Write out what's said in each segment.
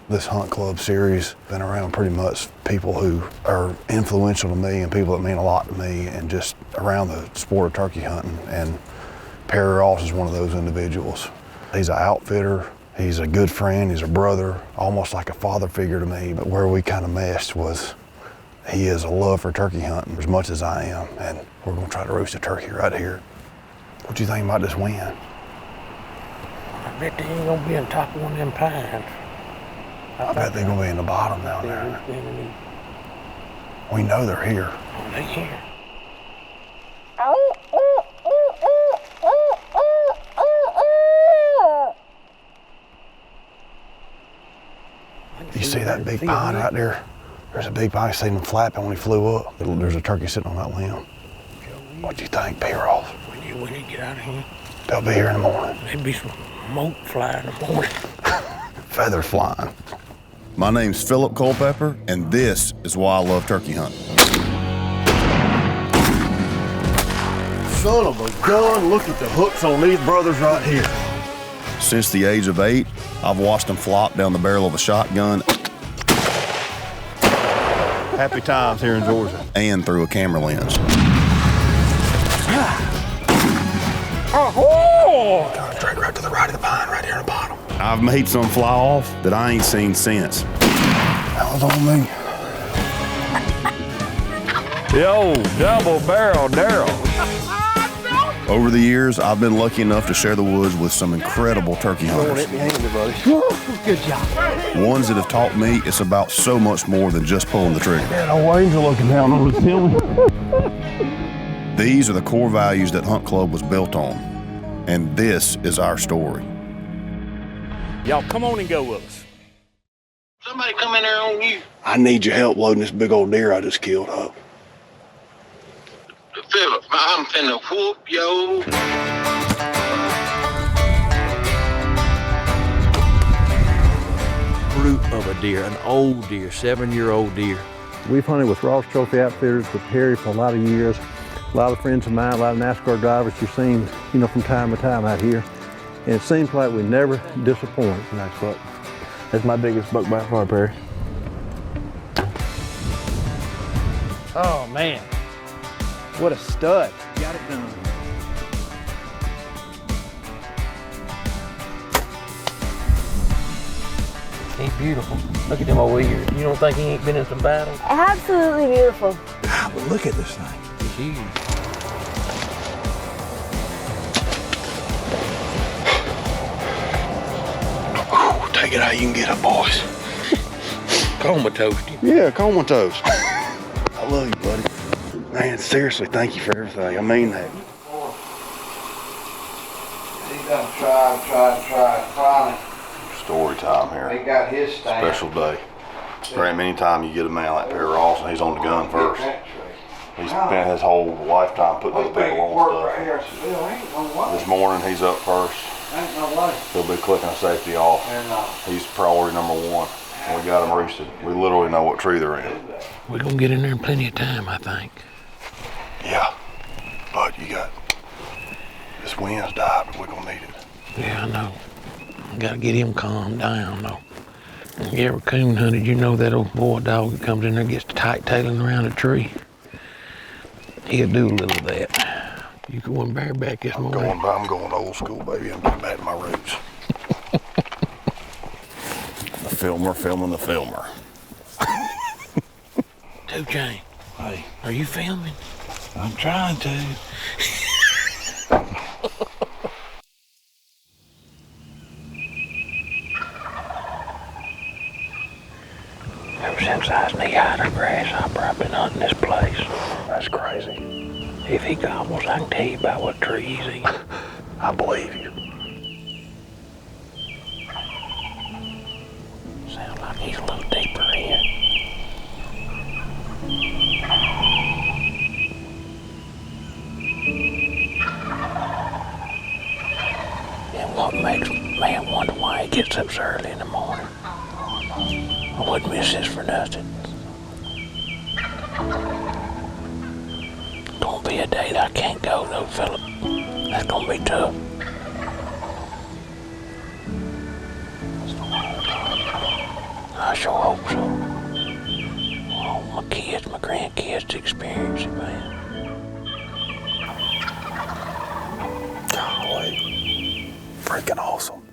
This hunt club series been around pretty much people who are influential to me and people that mean a lot to me and just around the sport of turkey hunting. And Perry Ross is one of those individuals. He's an outfitter, he's a good friend, he's a brother, almost like a father figure to me. But where we kind of meshed was he has a love for turkey hunting as much as I am, and we're gonna try to roast a turkey right here. What do you think about this win? I bet they ain't gonna be on top of one of them pines. I bet they're gonna be in the bottom down there. We know they're here. Oh, they here. You see that big pine right there? There's a big pine. I seen him flapping when he flew up. There's a turkey sitting on that limb. What do you think, P-Ross? When you get out of here. They'll be here in the morning. There'd be some smoke flying in the morning. Feathers flying. My name's Phillip Culpepper, and this is why I love turkey hunting. Son of a gun, look at the hooks on these brothers right here. Since the age of 8, I've watched them flop down the barrel of a shotgun. Happy times here in Georgia. And through a camera lens. Oh! Going straight right to the right of the pine, right here in the bottom. I've made some fly off that I ain't seen since. That was on me. Yo, double barrel Daryl. Over the years, I've been lucky enough to share the woods with some incredible turkey hunters. Good job. Ones that have taught me it's about so much more than just pulling the trigger. Man, old Angel looking down on us, Phillip. These are the core values that Hunt Club was built on. And this is our story. Y'all come on and go with us. Somebody come in there on you. I need your help loading this big old deer I just killed up. Phillip, I'm finna whoop yo. Brute of a deer, an old deer, 7-year-old deer. We've hunted with Ross Trophy Outfitters with Perry for a lot of years. A lot of friends of mine, a lot of NASCAR drivers you've seen, from time to time out here. And it seems like we never disappoint. Nice buck. That's my biggest buck by far, Perry. Oh man, what a stud. Got it done. He's beautiful. Look at him over here. You don't think he ain't been in some battles? Absolutely beautiful. Ah, but look at this thing. He's huge. Take it how you can get it, boys. Comatose. Yeah, comatose. I love you, buddy. Man, seriously, thank you for everything. I mean that. He's done try. Story time here. He got his stamp. Special day. Graham, anytime you get a man like Perry Ross and he's on the gun first, he's spent his whole lifetime putting other people on stuff. This morning he's up first. Ain't no way. He'll be clicking the safety off. He's priority number 1. We got him roosted. We literally know what tree they're in. We're gonna get in there in plenty of time, I think. Yeah, but you got this wind's died, but we're gonna need it. Yeah, I know. Gotta get him calmed down, though. You ever coon hunted, you know that old boy dog that comes in there and gets to tight-tailing around a tree? He'll do a little of that. You going bareback this morning? I'm going old school, baby. I'm getting back to my roots. The filmer filming the filmer. Two Chain. Hey, Are you filming? I'm trying to. Ever since I was knee-high to grasshopper, I've been hunting this place. That's crazy. If he gobbles, I can tell you about what tree he's in. I believe you. Sounds like he's a little deeper in. And what makes a man wonder why he gets up so early in the morning? I wouldn't miss this for nothing. Gonna be a day that I can't go though, Phillip. That's gonna be tough. I sure hope so. I want my kids, my grandkids to experience it, man. Golly, freaking awesome.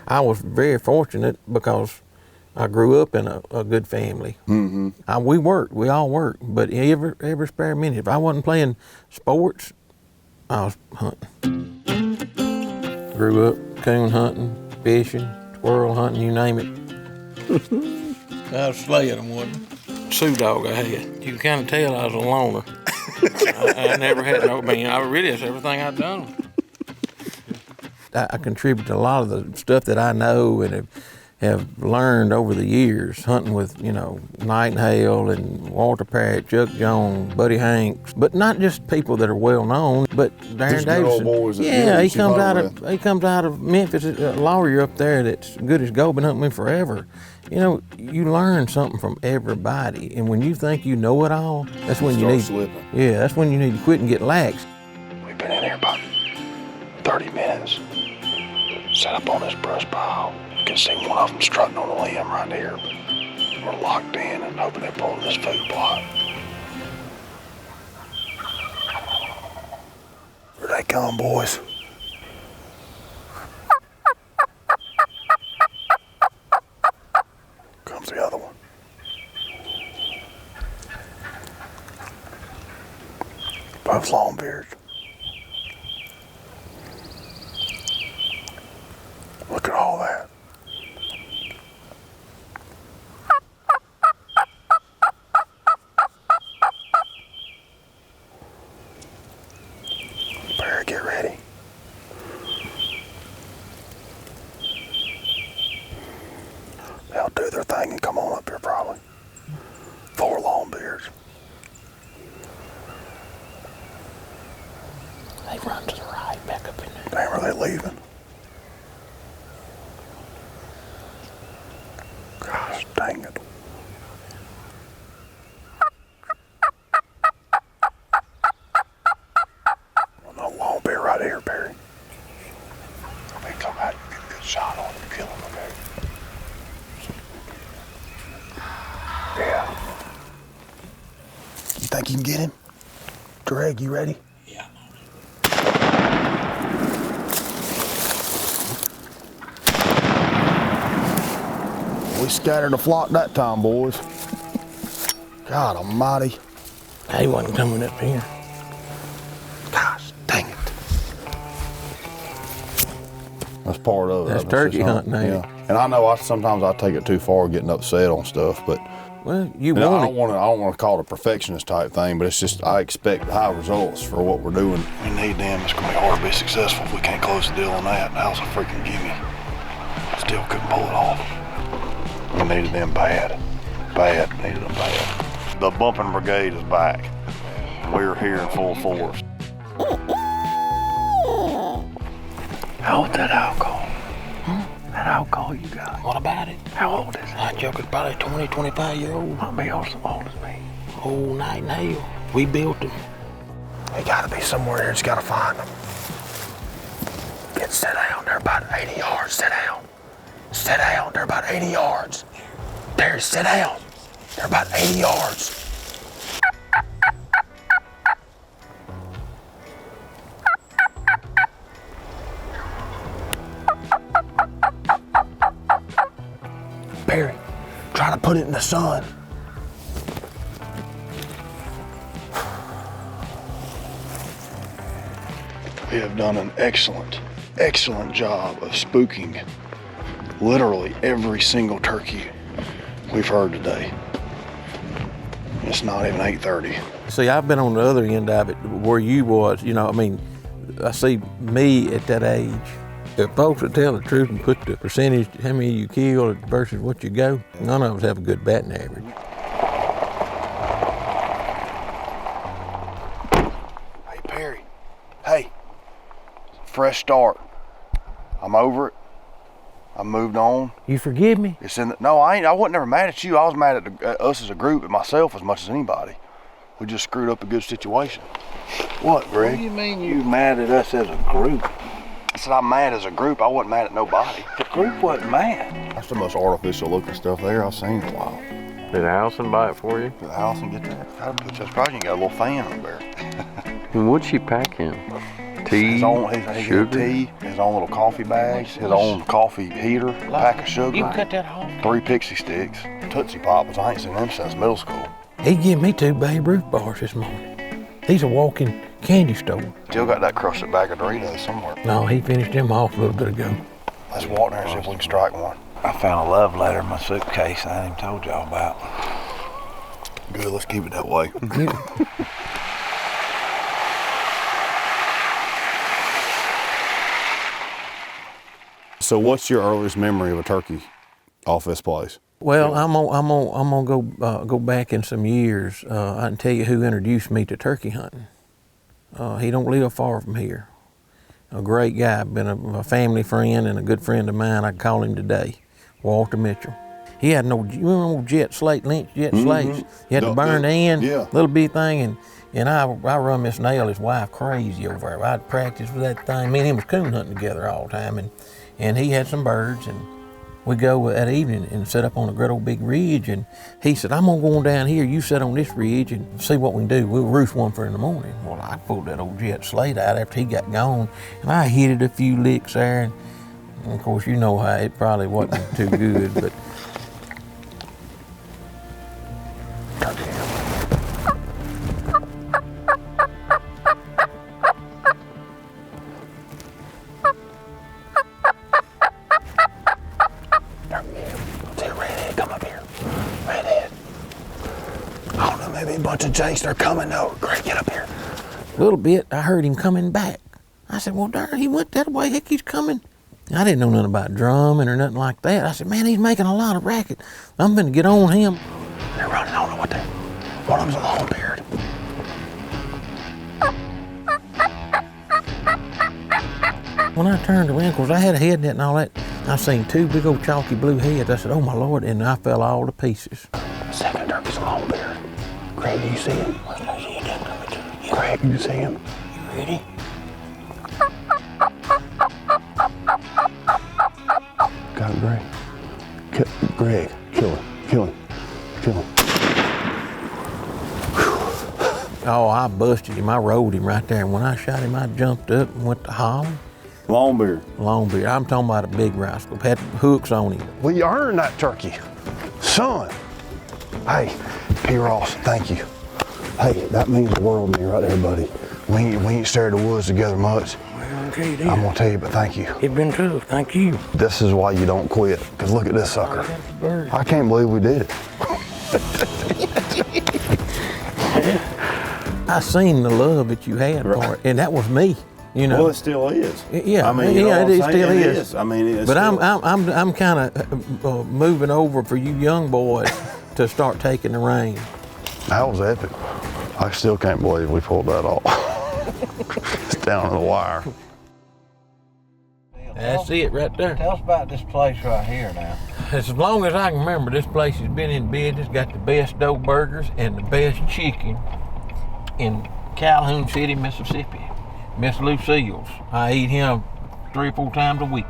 I was very fortunate because I grew up in a good family. Mm-hmm. We all worked, but every spare minute, if I wasn't playing sports, I was hunting. Grew up coon hunting, fishing, squirrel hunting, you name it. I was slaying them, wasn't I? Sioux dog I had. You can kind of tell I was a loner. I never had no, that's everything I'd done. I contribute to a lot of the stuff that I know and have learned over the years, hunting with, Nightingale and Walter Parrott, Chuck Jones, Buddy Hanks, but not just people that are well known, but Darren Davidson. Boys he comes out of Memphis, a lawyer up there that's good as gold, been hunting me forever. You learn something from everybody, and when you think you know it all, that's when that's when you need to quit and get lax. We've been in here about 30 minutes. Set up on this brush pile. You can see one of them strutting on the limb right here. We're locked in and hoping they pull this food plot. Here they come, boys. Comes the other one. Both long beards. Look at all that. Better get ready. They'll do their thing and come on up here probably. 4 long beards. They run to the right, back up in there. Damn, are they leaving? Gosh dang it. Another long bear right here, Barry. Let me come out and get a good shot on him, kill him, okay? Yeah. You think you can get him? Greg, you ready? Yeah. We scattered the flock that time, boys. God almighty. He wasn't coming up here. Gosh dang it. That's part of it. That's turkey hunting, ain't it? Yeah. And I know sometimes I take it too far getting upset on stuff, but Well, I don't want to call it a perfectionist type thing, but it's just I expect high results for what we're doing. We need them. It's going to be hard to be successful if we can't close the deal on that. That was a freaking gimme. Still couldn't pull it off. We needed them bad. Needed them bad. The bumping brigade is back. We're here in full force. How old's that alcohol? That alcohol you got. What about it? How old is it? That joker's probably 20, 25-year-old. Might be also old as me. Old Nightingale. We built them. They gotta be somewhere here. Just gotta find them. Sit down. They're about 80 yards. Sit down. Sit down. They're about 80 yards. There, sit down. They're about 80 yards. Barry, try to put it in the sun. We have done an excellent job of spooking literally every single turkey we've heard today. It's not even 8:30. See, I've been on the other end of it where you was, I see me at that age. If folks would tell the truth and put the percentage, how many you kill versus what you go, none of us have a good batting average. Hey, Perry. Hey, fresh start. I'm over it. I moved on. You forgive me? It's in the, no, I wasn't never mad at you. I was mad at us as a group, and myself as much as anybody. We just screwed up a good situation. What, Greg? What do you mean you mad at us as a group? said I'm mad as a group. I wasn't mad at nobody. The group wasn't mad. That's the most artificial looking stuff there I've seen in a while. Did Allison buy it for you? To the house and get that. I'm surprised you got a little fan up there. And what'd she pack him? Tea, His own sugar? tea, his own little coffee bags, his own coffee heater, pack of sugar, You can cut that off. 3 Pixie Sticks, Tootsie Poppers. I ain't seen them since middle school. He gave me 2 Babe Ruth bars this morning. He's a walking candy store. Still got that crusted bag of Doritos somewhere. No, he finished them off a little bit ago. Let's walk there and see if we can strike one. I found a love letter in my suitcase I ain't even told y'all about. Good, let's keep it that way. So what's your earliest memory of a turkey off this place? Well, I'm gonna go back in some years. I can tell you who introduced me to turkey hunting. He don't live far from here. A great guy, been a family friend and a good friend of mine. I call him today, Walter Mitchell. He had no, you remember jet slates? You had to burn the end, little bitty thing, and I run Miss Nail, his wife, crazy over there. I'd practice with that thing. Me and him was coon hunting together all the time, and he had some birds, and we go that evening and set up on a great old big ridge, and he said, I'm gonna go on down here, you sit on this ridge and see what we can do. We'll roost one for in the morning. Well, I pulled that old jet slate out after he got gone, and I hit it a few licks there, and of course, you know how it probably wasn't too good, but. Jakes, they're coming though. Greg, get up here. A little bit, I heard him coming back. I said, well, darn, he went that way, heck, he's coming. I didn't know nothing about drumming or nothing like that. I said, man, he's making a lot of racket. I'm gonna get on him. They're running. I don't know what they're. One of them's a long beard. When I turned around, of course, I had a head net and all that, I seen 2 big old chalky blue heads. I said, oh my Lord, and I fell all to pieces. Second turkey's a long beard. Greg, do you see him? Greg, do you see him? You ready? Got it, Greg. Greg, kill him. Oh, I busted him. I rolled him right there. And when I shot him, I jumped up and went to holler. Long beard. Long beard. I'm talking about a big rascal. Had hooks on him. We earned that turkey. Son. Hey, P. Ross, thank you. Hey, that means the world to me right there, buddy. We ain't stared the woods together much. Well, okay, then. I'm gonna tell you, but thank you. It's been tough, thank you. This is why you don't quit, because look at this sucker. I can't believe we did it. I seen the love that you had for it, and that was me. You know. Well, it still is. Yeah, I mean, you know it what I'm still saying? is. I mean, it's but still... I'm kind of moving over for you young boys to start taking the reins. That was epic. I still can't believe we pulled that off. It's down to the wire. That's it right there. Tell us about this place right here now. As long as I can remember, this place has been in business, got the best dough burgers and the best chicken in Calhoun City, Mississippi. Miss Lucille's. I eat him 3 or 4 times a week.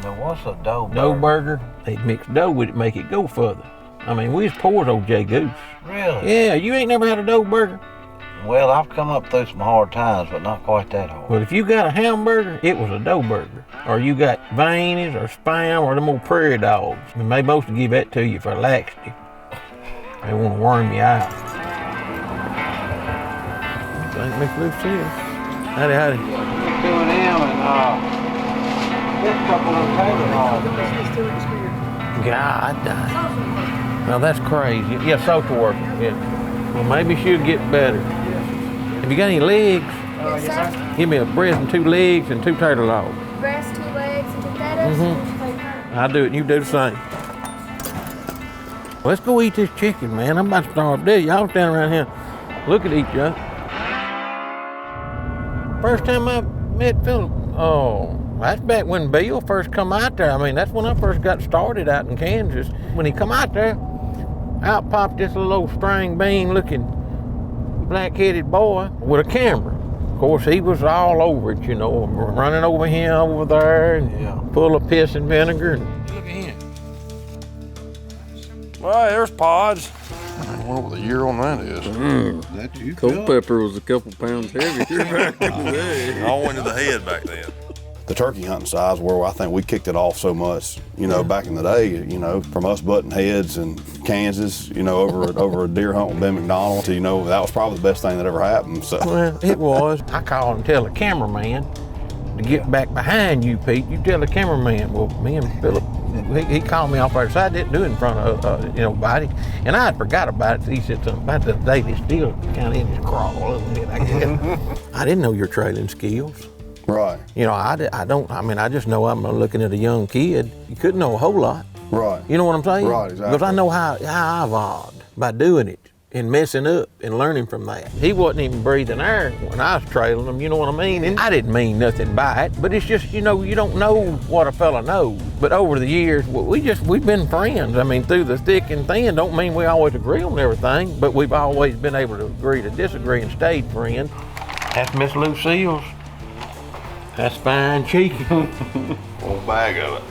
Now, what's a dough burger? Dough burger, they mix dough with it, make it go further. I mean, we as poor as old Jay Goose. Really? Yeah, you ain't never had a dough burger? Well, I've come up through some hard times, but not quite that hard. Well, if you got a hamburger, it was a dough burger. Or you got veinies or spam or them old prairie dogs. And they mostly give that to you for laxity. They want to worm you out. Thank Miss Lucille. Howdy, howdy. Just doing them and get a couple of tater rolls. God damn. Now that's crazy. Yeah, social worker. Yeah. Well, maybe she'll get better. Have you got any legs? Yes, sir. Give me a breast and 2 legs and 2 tater logs. Breast, 2 legs, and 2 potatoes. I'll do it and you do the same. Well, let's go eat this chicken, man. I'm about to starve to death. Y'all stand around here. Look at each other. First time I met Phillip, oh, that's back when Bill first come out there. I mean, that's when I first got started out in Kansas. When he come out there, out popped this little old string bean looking black-headed boy with a camera. course, he was all over it, you know, running over him over there and full of piss and vinegar. And look at him. Well, there's Pods. I wonder what the year on that is. Culpepper was a couple pounds heavier back in the day. All went to the head back then. The turkey hunting size where I think we kicked it off so much, you know, back in the day, you know, from us butting heads in Kansas, you know, over a deer hunt with Ben McDonald, to, you know, that was probably the best thing that ever happened. So. Well, it was. I called and tell the cameraman to get back behind you, Pete. You tell the cameraman. Well, me and Phillip, he called me off there, so I didn't do it in front of, you know, body. And I had forgot about it. He said something about the day they still kind of in his crawl a little bit, I guess. I didn't know your trailing skills. Right. You know, I just know I'm looking at a young kid. You couldn't know a whole lot. Right. You know what I'm saying? Right, exactly. Because I know how I evolved by doing it and messing up and learning from that. He wasn't even breathing air when I was trailing him, you know what I mean? And I didn't mean nothing by it, but it's just, you know, you don't know what a fella knows. But over the years, we've been friends. I mean, through the thick and thin, don't mean we always agree on everything, but we've always been able to agree to disagree and stayed friends. That's Miss Lucille's. That's fine chicken. Whole bag of it.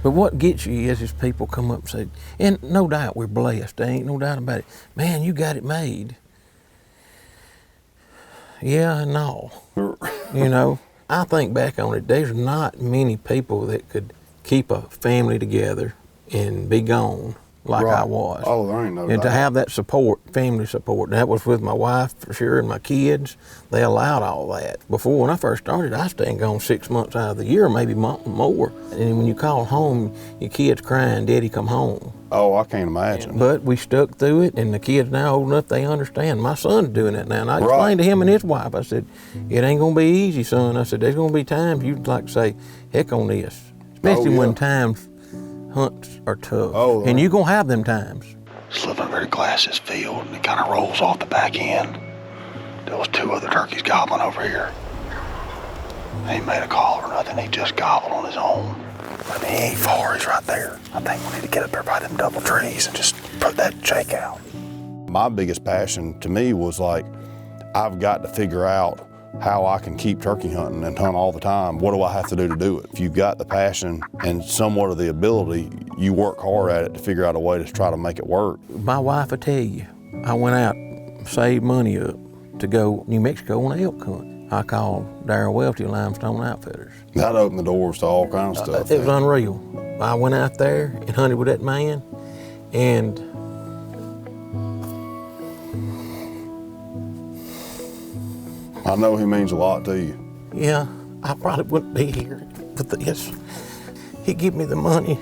But what gets you is people come up and say, and no doubt we're blessed, there ain't no doubt about it. Man, you got it made. Yeah and no. You know, I think back on it, there's not many people that could keep a family together and be gone like I was. Oh, there ain't no And to doubt. have that support, family support, and that was with my wife for sure and my kids, they allowed all that. Before, when I first started, I stayed gone 6 months out of the year, maybe more. And when you call home, your kids crying, Daddy, come home. Oh, I can't imagine. But we stuck through it, and the kids now old enough, they understand. My son's doing it now, and I explained to him and his wife, I said, it ain't gonna be easy, son. I said, there's gonna be times you'd like to say, heck on this. Especially when times hunts are tough. Oh, and you're gonna have them times. Just living in a very glassy field, and it kind of rolls off the back end. There was 2 other turkeys gobbling over here. He ain't made a call or nothing, he just gobbled on his own. But he ain't far, he's right there. I think we need to get up there by them double trees and just put that shake out. My biggest passion to me was like, I've got to figure out how I can keep turkey hunting and hunt all the time. What do I have to do it? If you've got the passion and somewhat of the ability, you work hard at it to figure out a way to try to make it work. My wife will tell you, I went out, saved money up to go New Mexico on an elk hunt. I called Darrell Welty, Limestone Outfitters. That opened the doors to all kinds of stuff. It was unreal. I went out there and hunted with that man, and I know he means a lot to you. yeah, I probably wouldn't be here with this. He gave me the money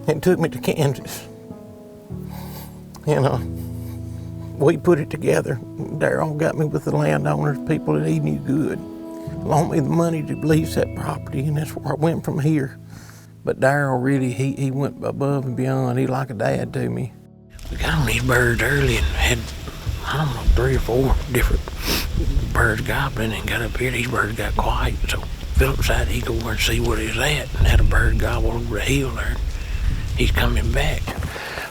and took me to Kansas. And we put it together. Darrell got me with the landowners, people that he knew good. Loaned me the money to lease that property, and that's where I went from here. But Darrell really, he went above and beyond. He like a dad to me. We got on these birds early and had, I don't know, 3 or 4 different birds gobbling, and got up here, these birds got quiet. So Phillip decided he'd go over and see what he's at, and had a bird gobble over the hill there. He's coming back.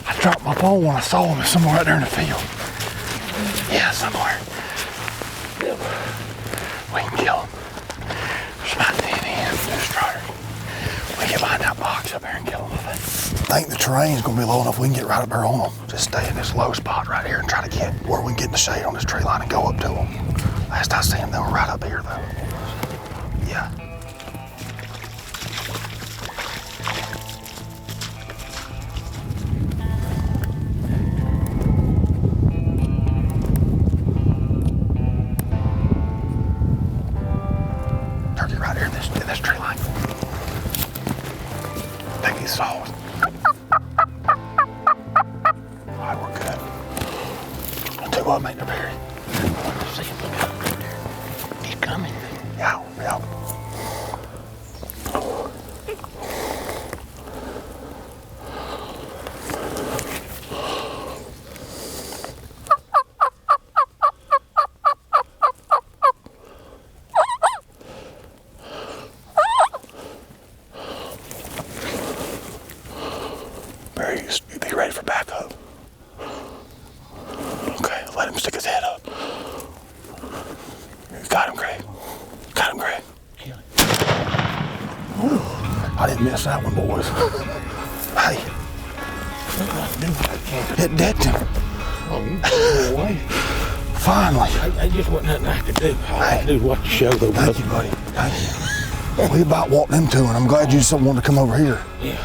I dropped my phone when I saw him somewhere out there in the field. Yeah, somewhere. We can kill him. There's about 10 in, just try to. We can get behind that box up here and kill him. I think the terrain's gonna be low enough we can get right up there on them. Just stay in this low spot right here and try to get where we can get in the shade on this tree line and go up to them. Last I seen them, they were right up here though. Yeah. Turkey right here in this tree line. Take these saws. Alright, we're good. I'll tell you what, mate, they're buried. See him look out right there. He's coming. Yeah, yeah. Miss that one, boys. Hey. Hit that thing. Oh, you go away. Finally. I just wasn't nothing I could do. All I do is watch the show, though. Thank you, buddy. Thank you. We about walked them two, and I'm glad you just wanted to come over here. Yeah.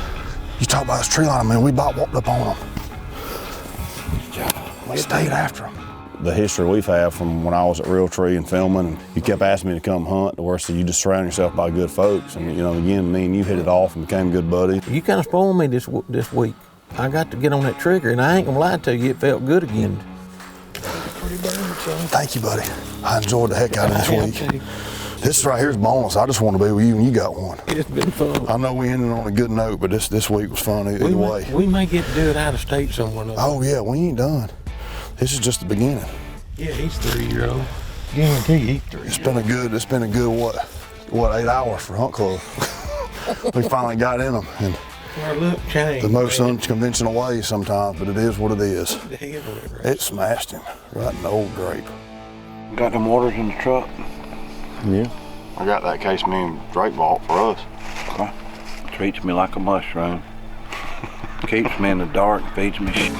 You talk about this tree line, man. We about walked up on them. We stayed after them. The history we've had from when I was at Realtree and filming, and you kept asking me to come hunt, the worst you just surround yourself by good folks. And you know, again, me and you hit it off and became good buddies. You kind of spoiled me this week. I got to get on that trigger, and I ain't gonna lie to you, it felt good again. Thank you, buddy. I enjoyed the heck out of this week. This right here is bonus. I just want to be with you, and you got one. It's been fun. I know we ended on a good note, but this week was fun either way. We may get to do it out of state somewhere. Oh yeah, we ain't done. This is just the beginning. Yeah, he's 3-year-old. Guarantee he's 3. It's been a good what 8 hours for Hunt Club. We finally got in them, and our look changed. The most unconventional way sometimes, but it is what it is. It smashed him right in the old grape. Got them orders in the truck? Yeah. I got that case me and Drake bought for us. Okay. Treats me like a mushroom. Keeps me in the dark, feeds me shit.